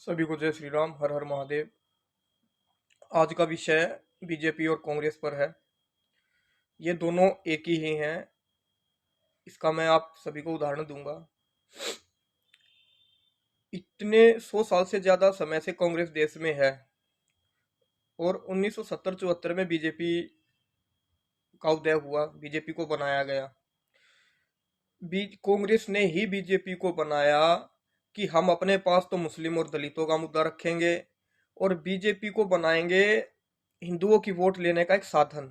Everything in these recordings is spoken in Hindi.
सभी को जय श्री राम। हर हर महादेव। आज का विषय बीजेपी और कांग्रेस पर है। ये दोनों एक ही हैं। इसका मैं आप सभी को उदाहरण दूंगा। इतने 100 साल से ज्यादा समय से कांग्रेस देश में है और 1970-74 में बीजेपी का उदय हुआ, बीजेपी को बनाया गया। कांग्रेस ने ही बीजेपी को बनाया कि हम अपने पास तो मुस्लिम और दलितों का मुद्दा रखेंगे और बीजेपी को बनाएंगे हिंदुओं की वोट लेने का एक साधन,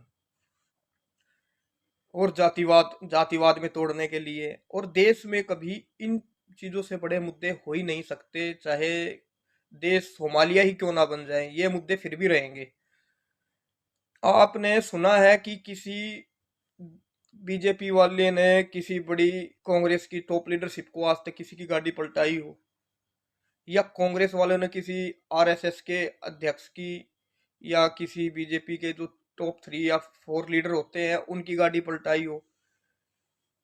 और जातिवाद जातिवाद में तोड़ने के लिए। और देश में कभी इन चीजों से बड़े मुद्दे हो ही नहीं सकते, चाहे देश सोमालिया ही क्यों ना बन जाए, ये मुद्दे फिर भी रहेंगे। आपने सुना है कि किसी बीजेपी वाले ने किसी बड़ी कांग्रेस की टॉप लीडरशिप को आज तक किसी की गाड़ी पलटाई हो, या कांग्रेस वालों ने किसी आरएसएस के अध्यक्ष की या किसी बीजेपी के जो टॉप 3 या 4 लीडर होते हैं उनकी गाड़ी पलटाई हो?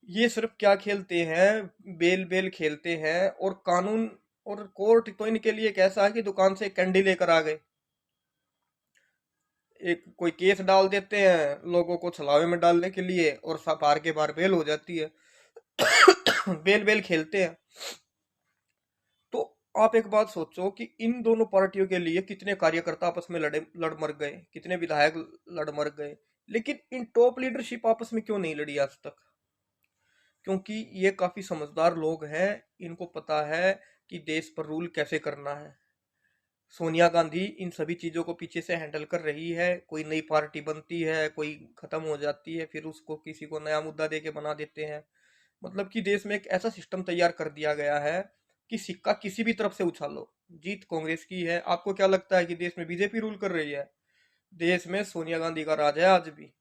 ये सिर्फ क्या खेलते हैं, बेल बेल खेलते हैं। और कानून और कोर्ट तो इनके लिए कैसा है कि दुकान से कैंडी लेकर आ गए, एक कोई केस डाल देते हैं लोगों को छलावे में डालने के लिए और बार के बार बेल हो जाती है। बेल बेल खेलते हैं। तो आप एक बात सोचो कि इन दोनों पार्टियों के लिए कितने कार्यकर्ता आपस में लड़ मर गए, कितने विधायक लड़ मर गए, लेकिन इन टॉप लीडरशिप आपस में क्यों नहीं लड़ी आज तक? क्योंकि ये काफी समझदार लोग हैं। इनको पता है कि देश पर रूल कैसे करना है। सोनिया गांधी इन सभी चीजों को पीछे से हैंडल कर रही है। कोई नई पार्टी बनती है, कोई खत्म हो जाती है, फिर उसको किसी को नया मुद्दा दे के बना देते हैं। मतलब कि देश में एक ऐसा सिस्टम तैयार कर दिया गया है कि सिक्का किसी भी तरफ से उछालो, जीत कांग्रेस की है। आपको क्या लगता है कि देश में बीजेपी रूल कर रही है? देश में सोनिया गांधी का राज है आज भी।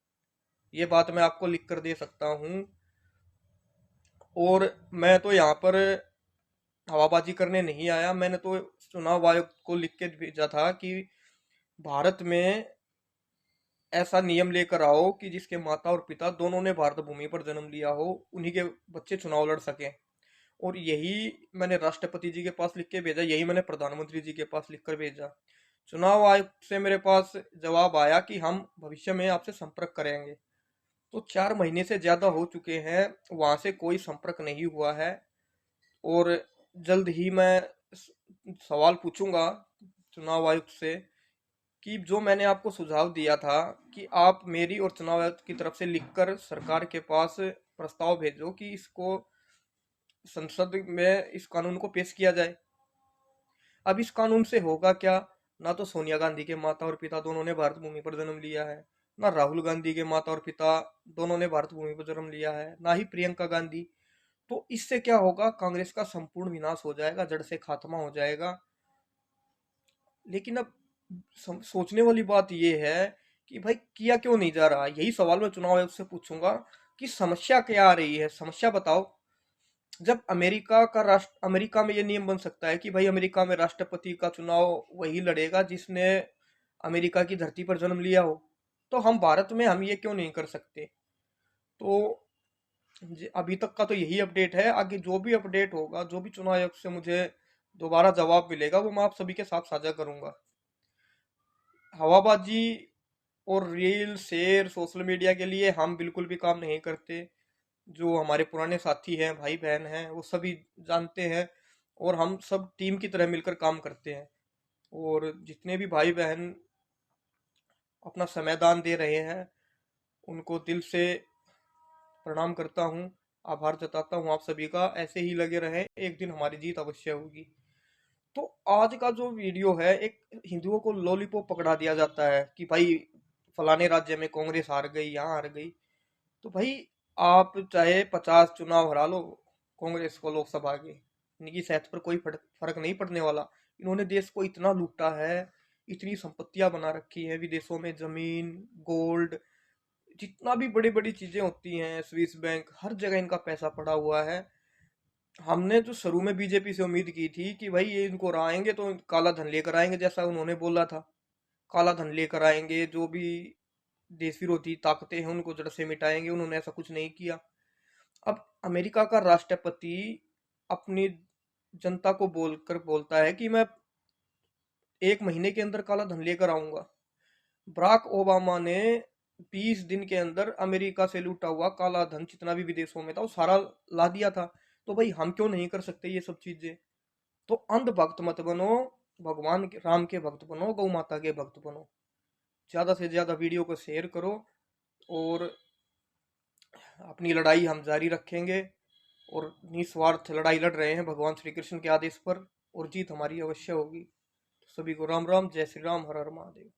ये बात मैं आपको लिख कर दे सकता हूँ। और मैं तो यहाँ पर हवाबाजी करने नहीं आया। मैंने तो चुनाव आयोग को लिख के भेजा था कि भारत में ऐसा नियम लेकर आओ कि जिसके माता और पिता दोनों ने भारत भूमि पर जन्म लिया हो, उन्हीं के बच्चे चुनाव लड़ सकें। और यही मैंने राष्ट्रपति जी के पास लिख के भेजा, यही मैंने प्रधानमंत्री जी के पास लिख कर भेजा। चुनाव आयोग से मेरे पास जवाब आया कि हम भविष्य में आपसे संपर्क करेंगे। तो 4 महीने से ज्यादा हो चुके हैं, वहां से कोई संपर्क नहीं हुआ है। और जल्द ही मैं सवाल पूछूंगा चुनाव आयुक्त से कि जो मैंने आपको सुझाव दिया था कि आप मेरी और चुनाव आयुक्त की तरफ से लिखकर सरकार के पास प्रस्ताव भेजो कि इसको संसद में इस कानून को पेश किया जाए। अब इस कानून से होगा क्या? ना तो सोनिया गांधी के माता और पिता दोनों ने भारत भूमि पर जन्म लिया है, ना राहुल गांधी के माता और पिता दोनों ने भारत भूमि पर जन्म लिया है, ना ही प्रियंका गांधी। तो इससे क्या होगा? कांग्रेस का संपूर्ण विनाश हो जाएगा, जड़ से खात्मा हो जाएगा। लेकिन अब सोचने वाली बात यह है कि भाई किया क्यों नहीं जा रहा। यही सवाल मैं चुनाव आयोग से पूछूंगा कि समस्या क्या आ रही है, समस्या बताओ। जब अमेरिका में ये नियम बन सकता है कि भाई अमेरिका में राष्ट्रपति का चुनाव वही लड़ेगा जिसने अमेरिका की धरती पर जन्म लिया हो, तो हम भारत में हम ये क्यों नहीं कर सकते? तो अभी तक का तो यही अपडेट है। आगे जो भी अपडेट होगा, जो भी चुनाव आयोग से मुझे दोबारा जवाब मिलेगा, वो मैं आप सभी के साथ साझा करूंगा। हवाबाजी और रील शेयर सोशल मीडिया के लिए हम बिल्कुल भी काम नहीं करते। जो हमारे पुराने साथी हैं, भाई बहन हैं, वो सभी जानते हैं। और हम सब टीम की तरह मिलकर काम करते हैं। और जितने भी भाई बहन अपना समय दान दे रहे हैं, उनको दिल से प्रणाम करता हूँ, आभार जताता हूँ आप सभी का। ऐसे ही लगे रहें, एक दिन हमारी जीत अवश्य होगी। तो आज का जो वीडियो है, एक हिंदुओं को लॉलीपॉप पकड़ा दिया जाता है कि भाई फलाने राज्य में कांग्रेस हार गई, यहाँ हार गई। तो भाई आप चाहे 50 चुनाव हरा लो कांग्रेस को लोकसभा के, इनकी सेहत पर कोई फर्क नहीं पड़ने वाला। इन्होंने देश को इतना लूटा है, इतनी संपत्तियां बना रखी है विदेशों में, जमीन, गोल्ड, जितना भी बड़ी बड़ी चीजें होती हैं, स्विस बैंक, हर जगह इनका पैसा पड़ा हुआ है। हमने जो शुरू में बीजेपी से उम्मीद की थी कि भाई ये इनको आएंगे तो काला धन लेकर आएंगे, जैसा उन्होंने बोला था, काला धन लेकर आएंगे, जो भी देश विरोधी ताकतें हैं उनको जड़ से मिटाएंगे। उन्होंने ऐसा कुछ नहीं किया। अब अमेरिका का राष्ट्रपति अपनी जनता को बोलकर बोलता है कि मैं 1 महीने के अंदर काला धन लेकर आऊंगा। बराक ओबामा ने 20 दिन के अंदर अमेरिका से लूटा हुआ काला धन जितना भी विदेशों में था वो सारा ला दिया था। तो भाई हम क्यों नहीं कर सकते ये सब चीजें? तो अंधभक्त मत बनो, भगवान के राम के भक्त बनो, गौ माता के भक्त बनो। ज्यादा से ज्यादा वीडियो को शेयर करो और अपनी लड़ाई हम जारी रखेंगे और निस्वार्थ लड़ाई लड़ रहे हैं भगवान श्री कृष्ण के आदेश पर, और जीत हमारी अवश्य होगी। तो सभी को राम राम, जय श्री राम, हर हर महादेव।